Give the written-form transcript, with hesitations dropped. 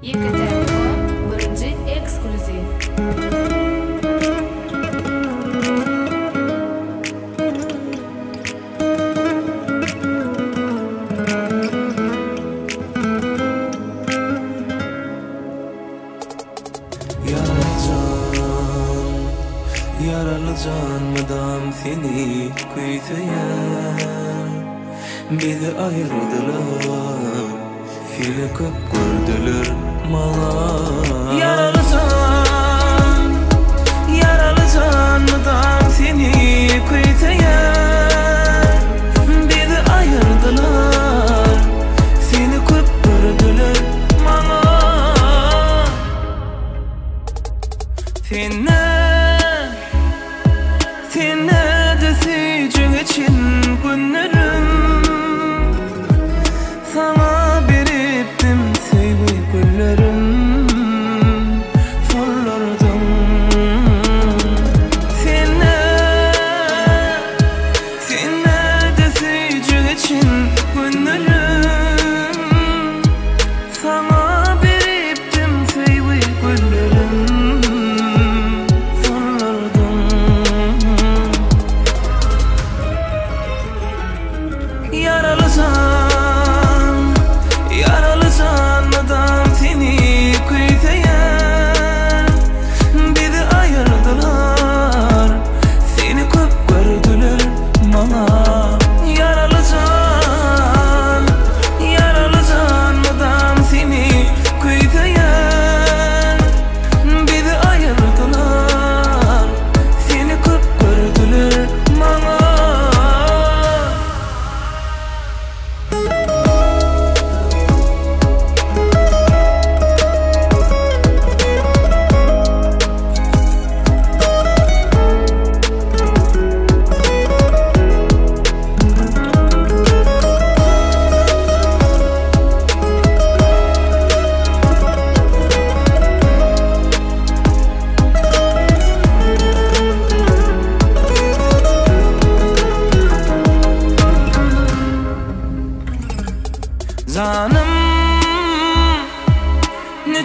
Birinci ekskluziv. Yaralı canmadan seni kuysayan bizi ayırdılar, seni kıpkırdılar mala. Yaralı canmadan seni kuysayan bizi ayırdılar, seni kıpkırdılar mala. Sen neredesin için günlerim sana biriktim sevgi güllerim sollardım. Sen neredesin için günlerim sana biriktim sevgi güllerim. Yaralı sanmadan seni kuysayan bizi ayırdılar, seni kıpkırdılar bana. Yaralı sanmadan seni kuysayan bizi ayırdılar, seni kıpkırdılar bana. Canım ne